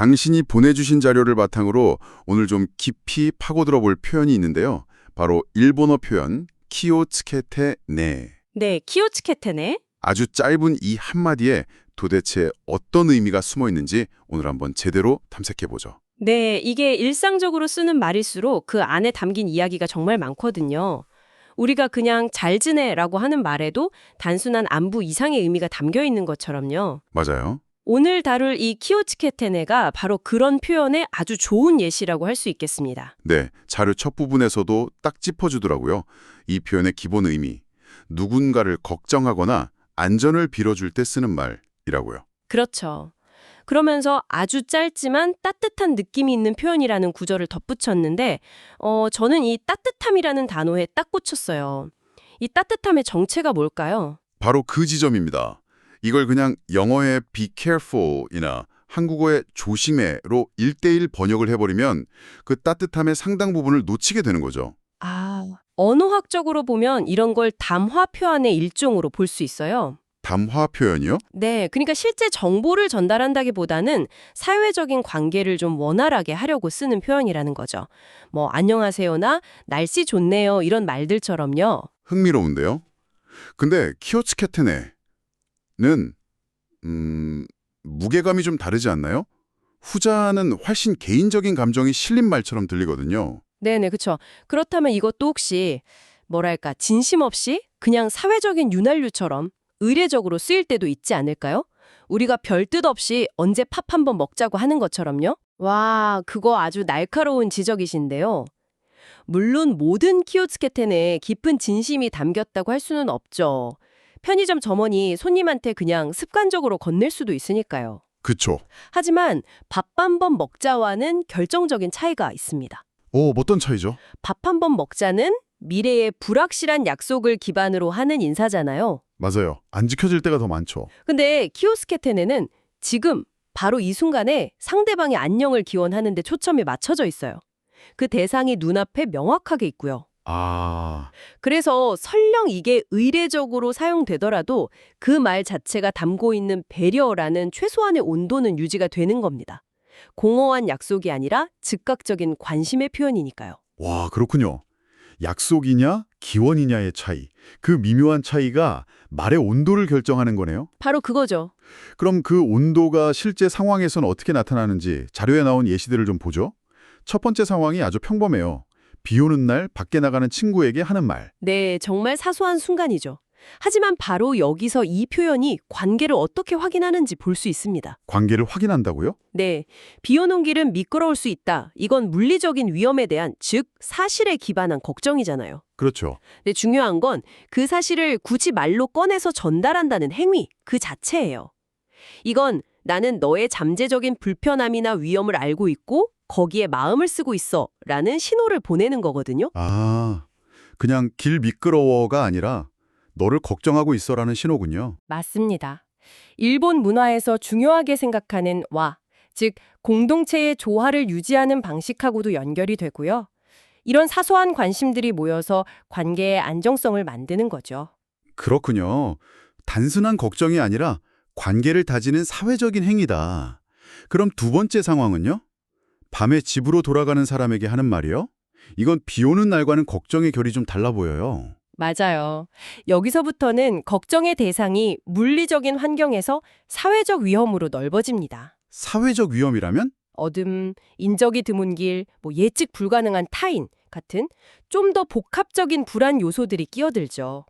당신이 보내주신 자료를 바탕으로 오늘 좀 깊이 파고들어 볼 표현이 있는데요. 바로 일본어 표현 키오츠케테 네. 네, 키오츠케테네. 아주 짧은 이 한마디에 도대체 어떤 의미가 숨어 있는지 오늘 한번 제대로 탐색해보죠. 네, 이게 일상적으로 쓰는 말일수록 그 안에 담긴 이야기가 정말 많거든요. 우리가 그냥 잘 지내라고 하는 말에도 단순한 안부 이상의 의미가 담겨 있는 것처럼요. 맞아요. 오늘 다룰 이 키오츠케테네가 바로 그런 표현의 아주 좋은 예시라고 할 수 있겠습니다. 네, 자료 첫 부분에서도 딱 짚어주더라고요. 이 표현의 기본 의미, 누군가를 걱정하거나 안전을 빌어줄 때 쓰는 말이라고요. 그렇죠. 그러면서 아주 짧지만 따뜻한 느낌이 있는 표현이라는 구절을 덧붙였는데 저는 이 따뜻함이라는 단어에 딱 꽂혔어요. 이 따뜻함의 정체가 뭘까요? 바로 그 지점입니다. 이걸 그냥 영어의 be careful이나 한국어의 조심해로 1대1 번역을 해버리면 그 따뜻함의 상당 부분을 놓치게 되는 거죠. 아, 언어학적으로 보면 이런 걸 담화 표현의 일종으로 볼 수 있어요. 담화 표현이요? 네, 그러니까 실제 정보를 전달한다기보다는 사회적인 관계를 좀 원활하게 하려고 쓰는 표현이라는 거죠. 뭐 안녕하세요나 날씨 좋네요 이런 말들처럼요. 흥미로운데요? 근데 키오츠케테네는 무게감이 좀 다르지 않나요? 후자는 훨씬 개인적인 감정이 실린 말처럼 들리거든요. 네네, 그렇죠. 그렇다면 이것도 혹시 뭐랄까 진심 없이 그냥 사회적인 윤활유처럼 의례적으로 쓰일 때도 있지 않을까요? 우리가 별 뜻 없이 언제 밥 한번 먹자고 하는 것처럼요. 와, 그거 아주 날카로운 지적이신데요. 물론 모든 키오츠케텐에 깊은 진심이 담겼다고 할 수는 없죠. 편의점 점원이 손님한테 그냥 습관적으로 건넬 수도 있으니까요. 그쵸. 하지만 밥 한 번 먹자와는 결정적인 차이가 있습니다. 어떤 차이죠? 밥 한 번 먹자는 미래의 불확실한 약속을 기반으로 하는 인사잖아요. 맞아요. 안 지켜질 때가 더 많죠. 근데 키오스케텐에는 지금 바로 이 순간에 상대방의 안녕을 기원하는 데 초점이 맞춰져 있어요. 그 대상이 눈앞에 명확하게 있고요. 아, 그래서 설령 이게 의례적으로 사용되더라도 그 말 자체가 담고 있는 배려라는 최소한의 온도는 유지가 되는 겁니다. 공허한 약속이 아니라 즉각적인 관심의 표현이니까요. 와, 그렇군요. 약속이냐, 기원이냐의 차이. 그 미묘한 차이가 말의 온도를 결정하는 거네요. 바로 그거죠. 그럼 그 온도가 실제 상황에서는 어떻게 나타나는지 자료에 나온 예시들을 좀 보죠. 첫 번째 상황이 아주 평범해요. 비 오는 날 밖에 나가는 친구에게 하는 말. 네, 정말 사소한 순간이죠. 하지만 바로 여기서 이 표현이 관계를 어떻게 확인하는지 볼 수 있습니다. 관계를 확인한다고요? 네, 비 오는 길은 미끄러울 수 있다. 이건 물리적인 위험에 대한, 즉 사실에 기반한 걱정이잖아요. 그렇죠. 근데 중요한 건 그 사실을 굳이 말로 꺼내서 전달한다는 행위 그 자체예요. 이건 나는 너의 잠재적인 불편함이나 위험을 알고 있고 거기에 마음을 쓰고 있어 라는 신호를 보내는 거거든요. 아, 그냥 길 미끄러워가 아니라 너를 걱정하고 있어라는 신호군요. 맞습니다. 일본 문화에서 중요하게 생각하는 와, 즉 공동체의 조화를 유지하는 방식하고도 연결이 되고요. 이런 사소한 관심들이 모여서 관계의 안정성을 만드는 거죠. 그렇군요. 단순한 걱정이 아니라 관계를 다지는 사회적인 행위다. 그럼 두 번째 상황은요? 밤에 집으로 돌아가는 사람에게 하는 말이요? 이건 비 오는 날과는 걱정의 결이 좀 달라 보여요. 맞아요. 여기서부터는 걱정의 대상이 물리적인 환경에서 사회적 위험으로 넓어집니다. 사회적 위험이라면? 어둠, 인적이 드문 길, 예측 불가능한 타인 같은 좀 더 복합적인 불안 요소들이 끼어들죠.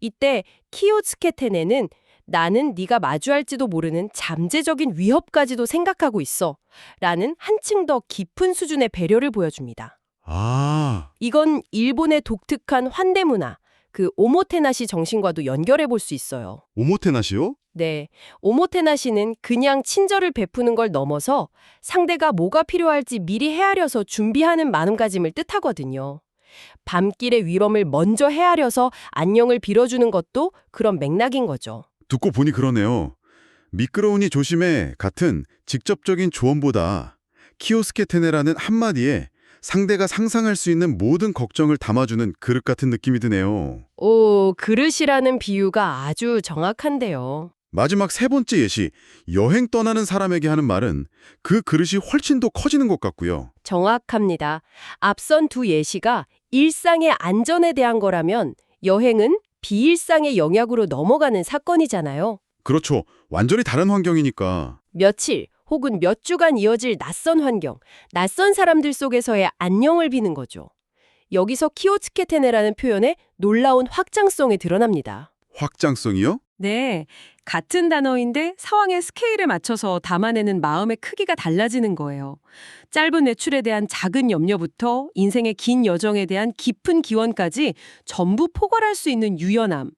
이때 키오츠케테네는 나는 네가 마주할지도 모르는 잠재적인 위협까지도 생각하고 있어 라는 한층 더 깊은 수준의 배려를 보여줍니다. 아, 이건 일본의 독특한 환대 문화, 그 오모테나시 정신과도 연결해 볼 수 있어요. 오모테나시요? 네, 오모테나시는 그냥 친절을 베푸는 걸 넘어서 상대가 뭐가 필요할지 미리 헤아려서 준비하는 마음가짐을 뜻하거든요. 밤길의 위험을 먼저 헤아려서 안녕을 빌어주는 것도 그런 맥락인 거죠. 듣고 보니 그러네요. 미끄러우니 조심해 같은 직접적인 조언보다 키오스케테네라는 한마디에 상대가 상상할 수 있는 모든 걱정을 담아주는 그릇 같은 느낌이 드네요. 오, 그릇이라는 비유가 아주 정확한데요. 마지막 세 번째 예시, 여행 떠나는 사람에게 하는 말은 그 그릇이 훨씬 더 커지는 것 같고요. 정확합니다. 앞선 두 예시가 일상의 안전에 대한 거라면 여행은 비일상의 영역으로 넘어가는 사건이잖아요. 그렇죠. 완전히 다른 환경이니까. 며칠 혹은 몇 주간 이어질 낯선 환경, 낯선 사람들 속에서의 안녕을 비는 거죠. 여기서 키오츠케테네라는 표현의 놀라운 확장성이 드러납니다. 확장성이요? 네, 같은 단어인데 상황의 스케일에 맞춰서 담아내는 마음의 크기가 달라지는 거예요. 짧은 외출에 대한 작은 염려부터 인생의 긴 여정에 대한 깊은 기원까지 전부 포괄할 수 있는 유연함.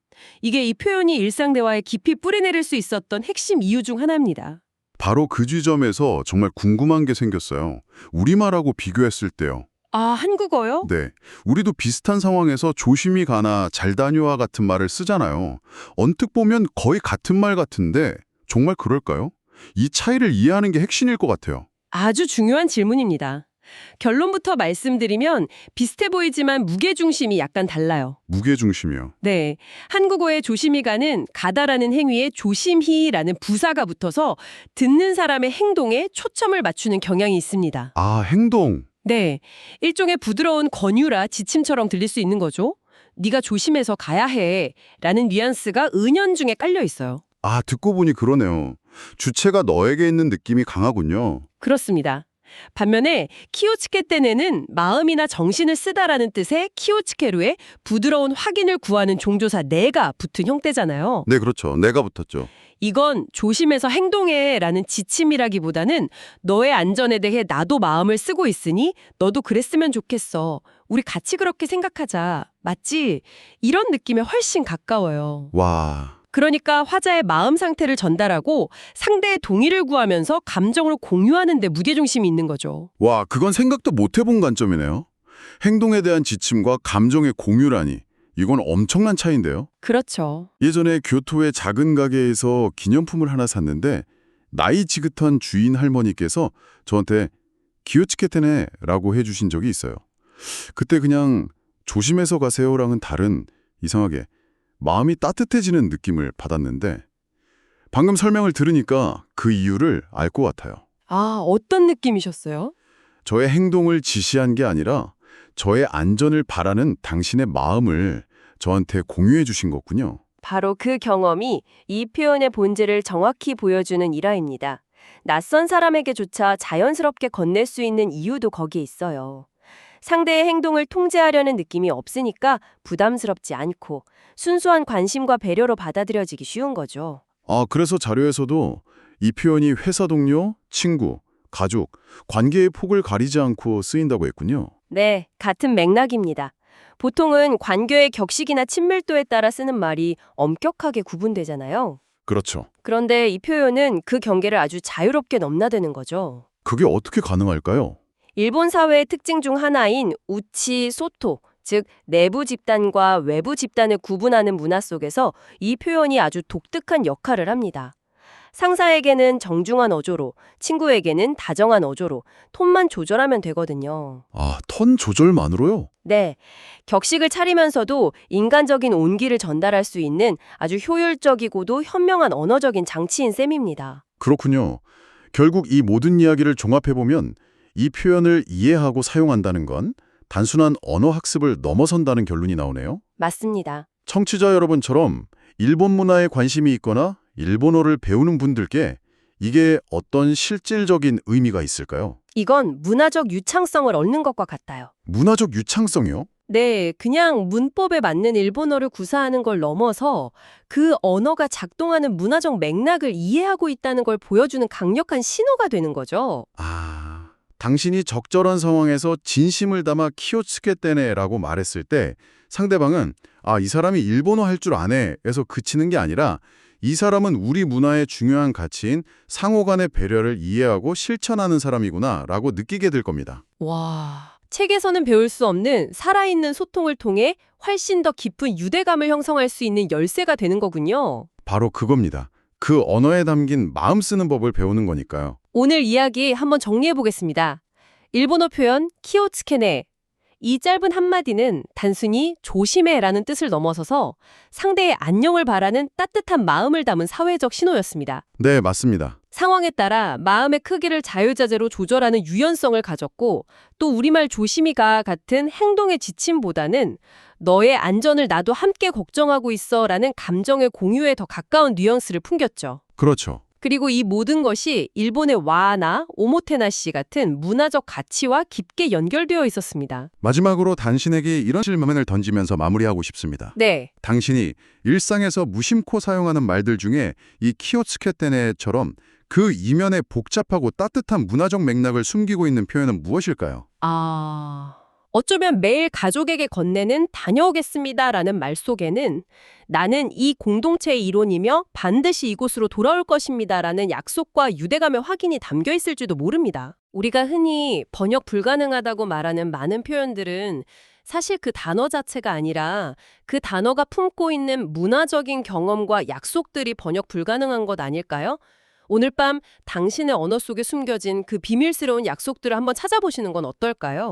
이게 이 표현이 일상 대화에 깊이 뿌리내릴 수 있었던 핵심 이유 중 하나입니다. 바로 그 지점에서 정말 궁금한 게 생겼어요. 우리말하고 비교했을 때요. 아, 한국어요? 네. 우리도 비슷한 상황에서 조심히 가나 잘 다녀와 같은 말을 쓰잖아요. 언뜻 보면 거의 같은 말 같은데 정말 그럴까요? 이 차이를 이해하는 게 핵심일 것 같아요. 아주 중요한 질문입니다. 결론부터 말씀드리면 비슷해 보이지만 무게중심이 약간 달라요. 무게중심이요. 네, 한국어의 조심히 가는 가다라는 행위에 조심히라는 부사가 붙어서 듣는 사람의 행동에 초점을 맞추는 경향이 있습니다. 아, 행동. 네, 일종의 부드러운 권유라 지침처럼 들릴 수 있는 거죠. 네가 조심해서 가야 해 라는 뉘앙스가 은연중에 깔려 있어요. 아, 듣고 보니 그러네요. 주체가 너에게 있는 느낌이 강하군요. 그렇습니다. 반면에 키오츠케테네는 마음이나 정신을 쓰다라는 뜻의 키오츠케루에 부드러운 확인을 구하는 종조사 내가 붙은 형태잖아요. 네, 그렇죠. 내가 붙었죠. 이건 조심해서 행동해라는 지침이라기보다는 너의 안전에 대해 나도 마음을 쓰고 있으니 너도 그랬으면 좋겠어. 우리 같이 그렇게 생각하자. 맞지? 이런 느낌에 훨씬 가까워요. 와, 그러니까 화자의 마음 상태를 전달하고 상대의 동의를 구하면서 감정을 공유하는 데 무게중심이 있는 거죠. 와, 그건 생각도 못 해본 관점이네요. 행동에 대한 지침과 감정의 공유라니. 이건 엄청난 차이인데요. 그렇죠. 예전에 교토의 작은 가게에서 기념품을 하나 샀는데 나이 지긋한 주인 할머니께서 저한테 기요치케테네라고 해주신 적이 있어요. 그때 그냥 조심해서 가세요랑은 다른 이상하게 마음이 따뜻해지는 느낌을 받았는데 방금 설명을 들으니까 그 이유를 알 것 같아요. 아, 어떤 느낌이셨어요? 저의 행동을 지시한 게 아니라 저의 안전을 바라는 당신의 마음을 저한테 공유해 주신 거군요. 바로 그 경험이 이 표현의 본질을 정확히 보여주는 일화입니다. 낯선 사람에게조차 자연스럽게 건넬 수 있는 이유도 거기에 있어요. 상대의 행동을 통제하려는 느낌이 없으니까 부담스럽지 않고 순수한 관심과 배려로 받아들여지기 쉬운 거죠. 아, 그래서 자료에서도 이 표현이 회사 동료, 친구, 가족, 관계의 폭을 가리지 않고 쓰인다고 했군요. 네, 같은 맥락입니다. 보통은 관계의 격식이나 친밀도에 따라 쓰는 말이 엄격하게 구분되잖아요. 그렇죠. 그런데 이 표현은 그 경계를 아주 자유롭게 넘나드는 거죠. 그게 어떻게 가능할까요? 일본 사회의 특징 중 하나인 우치, 소토, 즉 내부 집단과 외부 집단을 구분하는 문화 속에서 이 표현이 아주 독특한 역할을 합니다. 상사에게는 정중한 어조로, 친구에게는 다정한 어조로 톤만 조절하면 되거든요. 아, 턴 조절만으로요? 네, 격식을 차리면서도 인간적인 온기를 전달할 수 있는 아주 효율적이고도 현명한 언어적인 장치인 셈입니다. 그렇군요. 결국 이 모든 이야기를 종합해보면 이 표현을 이해하고 사용한다는 건 단순한 언어 학습을 넘어선다는 결론이 나오네요. 맞습니다. 청취자 여러분처럼 일본 문화에 관심이 있거나 일본어를 배우는 분들께 이게 어떤 실질적인 의미가 있을까요? 이건 문화적 유창성을 얻는 것과 같아요. 문화적 유창성이요? 네, 그냥 문법에 맞는 일본어를 구사하는 걸 넘어서 그 언어가 작동하는 문화적 맥락을 이해하고 있다는 걸 보여주는 강력한 신호가 되는 거죠. 아, 당신이 적절한 상황에서 진심을 담아 키오츠케테네라고 말했을 때 상대방은 아, 이 사람이 일본어 할 줄 아네 에서 그치는 게 아니라 이 사람은 우리 문화의 중요한 가치인 상호 간의 배려를 이해하고 실천하는 사람이구나 라고 느끼게 될 겁니다. 와, 책에서는 배울 수 없는 살아있는 소통을 통해 훨씬 더 깊은 유대감을 형성할 수 있는 열쇠가 되는 거군요. 바로 그겁니다. 그 언어에 담긴 마음 쓰는 법을 배우는 거니까요. 오늘 이야기 한번 정리해 보겠습니다. 일본어 표현 키오츠케네. 이 짧은 한마디는 단순히 조심해라는 뜻을 넘어서서 상대의 안녕을 바라는 따뜻한 마음을 담은 사회적 신호였습니다. 네, 맞습니다. 상황에 따라 마음의 크기를 자유자재로 조절하는 유연성을 가졌고 또 우리말 조심히가 같은 행동의 지침보다는 너의 안전을 나도 함께 걱정하고 있어라는 감정의 공유에 더 가까운 뉘앙스를 풍겼죠. 그렇죠. 그리고 이 모든 것이 일본의 와나 오모테나시 같은 문화적 가치와 깊게 연결되어 있었습니다. 마지막으로 당신에게 이런 질문을 던지면서 마무리하고 싶습니다. 네. 당신이 일상에서 무심코 사용하는 말들 중에 이 키오츠케테네처럼 그 이면에 복잡하고 따뜻한 문화적 맥락을 숨기고 있는 표현은 무엇일까요? 어쩌면 매일 가족에게 건네는 다녀오겠습니다라는 말 속에는 나는 이 공동체의 일원이며 반드시 이곳으로 돌아올 것입니다라는 약속과 유대감의 확인이 담겨 있을지도 모릅니다. 우리가 흔히 번역 불가능하다고 말하는 많은 표현들은 사실 그 단어 자체가 아니라 그 단어가 품고 있는 문화적인 경험과 약속들이 번역 불가능한 것 아닐까요? 오늘 밤 당신의 언어 속에 숨겨진 그 비밀스러운 약속들을 한번 찾아보시는 건 어떨까요?